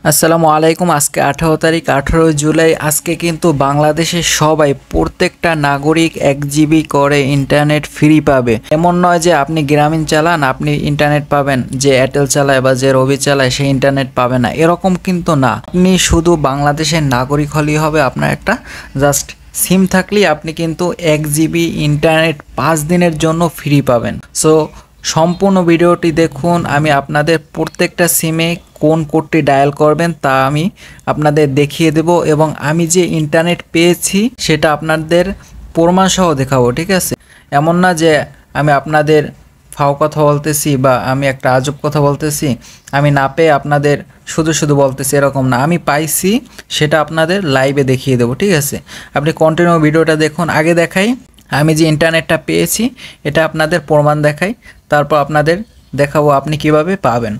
আসসালামু আলাইকুম। আজকে 18 তারিখ 18 জুলাই। আজকে কিন্তু বাংলাদেশের সবাই প্রত্যেকটা নাগরিক 1 জিবি করে ইন্টারনেট ফ্রি পাবে। এমন নয় যে আপনি গ্রামীণ চালান আপনি ইন্টারনেট পাবেন, যে এয়ারটেল চালায় বা যে রবি চালায় সে ইন্টারনেট পাবে না, এরকম কিন্তু না। আপনি শুধু বাংলাদেশের নাগরিক হলেই হবে, আপনার একটা জাস্ট সিম থাকলেই আপনি কিন্তু 1 জিবি ইন্টারনেট 5 দিনের জন্য ফ্রি পাবেন। সো সম্পূর্ণ ভিডিওটি দেখুন। আমি আপনাদের প্রত্যেকটা সিমে কোন কোডটি ডায়াল করবেন তা আমি আপনাদের দেখিয়ে দেব, এবং আমি যে ইন্টারনেট পেয়েছি সেটা আপনাদের প্রমাণ সহ দেখাবো, ঠিক আছে? এমন না যে আমি আপনাদের ফাও কথা বলতেছি বা আমি একটা আজব কথা বলতেছি, আমি না পেয়ে আপনাদের শুধু শুধু বলতেছি, এরকম না। আমি পাইছি সেটা আপনাদের লাইভে দেখিয়ে দেবো, ঠিক আছে? আপনি কন্টিনিউ ভিডিওটা দেখুন। আগে দেখাই আমি যে ইন্টারনেটটা পেয়েছি, এটা আপনাদের প্রমাণ দেখাই, তারপর আপনাদের দেখাবো আপনি কিভাবে পাবেন।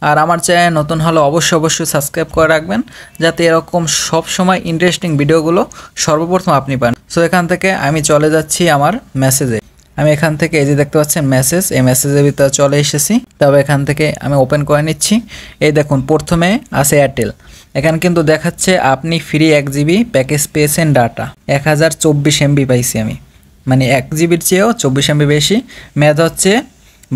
আর আমার চ্যানেল নতুন হলে অবশ্যই সাবস্ক্রাইব করে রাখবেন, যাতে এরকম সব সময় ইন্টারেস্টিং ভিডিওগুলো সর্বপ্রথম আপনি পান। সো এখান থেকে আমি চলে যাচ্ছি আমার মেসেজে। আমি এখান থেকে এই যে দেখতে পাচ্ছেন মেসেজ, এই মেসেজের ভিতরে চলে এসেছি। তবে এখান থেকে আমি ওপেন করে নিচ্ছি। এই দেখুন প্রথমে আছে এয়ারটেল। এখানে কিন্তু দেখাচ্ছে আপনি ফ্রি 1 জিবি প্যাকেজ পেয়েছেন, ডাটা 1024 MB পাইছি আমি, মানে 1 জিবির চেয়েও 24 MB বেশি। মেয়াদ হচ্ছে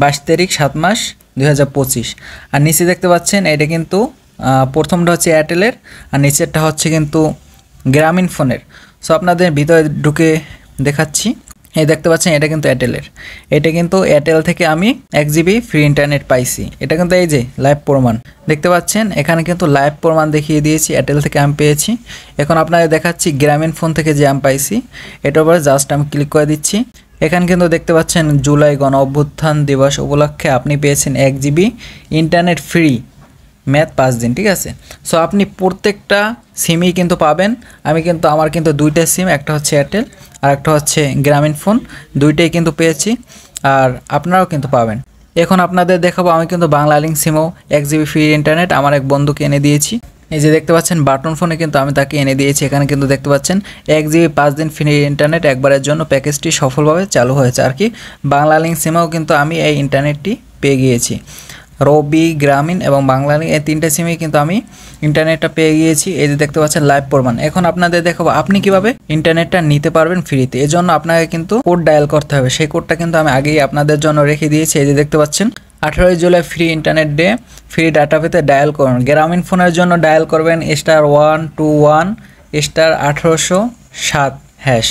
22 তারিখ 7 মাস 2025। আর নিচে দেখতে পাচ্ছেন এটা কিন্তু প্রথমটা হচ্ছে এয়ারটেলের আর নিচেরটা হচ্ছে কিন্তু গ্রামীণ ফোনের। সো আপনাদের ভিতরে ঢুকে দেখাচ্ছি। এই দেখতে পাচ্ছেন এটা কিন্তু এয়ারটেলের। এটা কিন্তু এয়ারটেল থেকে আমি 1 জিবি ফ্রি ইন্টারনেট পাইছি। এটা কিন্তু এই যে লাইভ প্রমাণ দেখতে পাচ্ছেন, এখানে কিন্তু লাইভ প্রমাণ দেখিয়ে দিয়েছি এয়ারটেল থেকে আমি পেয়েছি। এখন আপনাদের দেখাচ্ছি গ্রামীণ ফোন থেকে যে আমি পাইছি। এটার উপরে জাস্ট আমি ক্লিক করে দিচ্ছি। এখানে কিন্তু দেখতে পাচ্ছেন জুলাই গণ অভ্যুত্থান দিবস উপলক্ষে আপনি পেয়েছেন 1 জিবি ইন্টারনেট ফ্রি, মেয়াদ 5 দিন, ঠিক আছে? সো আপনি প্রত্যেকটা সিমই কিন্তু পাবেন। আমার কিন্তু দুইটা সিম, একটা হচ্ছে এয়ারটেল আর একটা হচ্ছে গ্রামীণ ফোন, দুইটাই কিন্তু পেয়েছি। আর আপনারাও কিন্তু পাবেন। এখন আপনাদের দেখাবো আমি কিন্তু বাংলা লিঙ্ক সিমও 1 জিবি ফ্রি ইন্টারনেট আমার এক বন্ধুকে এনে দিয়েছি। এই যে দেখতে পাচ্ছেন বাটন ফোনে কিন্তু আমি তাকে এনে দিয়েছি। এখানে কিন্তু দেখতে পাচ্ছেন 1 জিবি 5 দিন ফ্রি ইন্টারনেট একবারের জন্য প্যাকেজটি সফলভাবে চালু হয়েছে আর কি। বাংলা লিঙ্ক সিমেও কিন্তু আমি এই ইন্টারনেটটি পেয়ে গিয়েছি। রবি, গ্রামীণ এবং বাংলা লিঙ্ক এই তিনটে সিমেই কিন্তু আমি ইন্টারনেটটা পেয়ে গিয়েছি। এই যে দেখতে পাচ্ছেন লাইভ প্রমাণ। এখন আপনাদের দেখাবো আপনি কিভাবে ইন্টারনেটটা নিতে পারবেন ফ্রিতে। এর জন্য আপনাকে কিন্তু কোড ডায়াল করতে হবে। সেই কোডটা কিন্তু আমি আগেই আপনাদের জন্য রেখে দিয়েছি। এই যে দেখতে পাচ্ছেন 18 July free internet day, free data পেতে ডায়াল করুন। গ্রামীণ ফোনের জন্য ডায়াল করবেন *121 *1807#।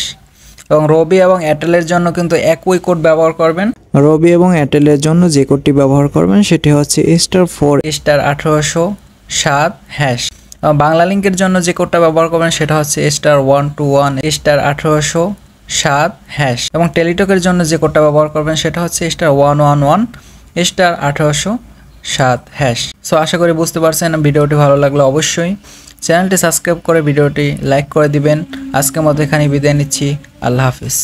এবং রবি এবং এয়ারটেলের জন্য কিন্তু একই কোড ব্যবহার করবেন। রবি এবং এয়ারটেলের জন্য যে কোডটি ব্যবহার করবেন সেটি হচ্ছে *4 *1807#। বাংলা লিঙ্কের জন্য যে কোডটা ব্যবহার করবেন সেটা হচ্ছে *121 *1807#। এবং টেলিটকের জন্য যে কোডটা ব্যবহার করবেন সেটা হচ্ছে *111 *1807#। সো আশা করি বুঝতে পারছেন। ভিডিওটি ভালো লাগলে অবশ্যই চ্যানেলটি সাবস্ক্রাইব করে ভিডিওটি লাইক করে দিবেন। আজকের মতো এখানেই বিদায় নিচ্ছি। আল্লাহ হাফিজ।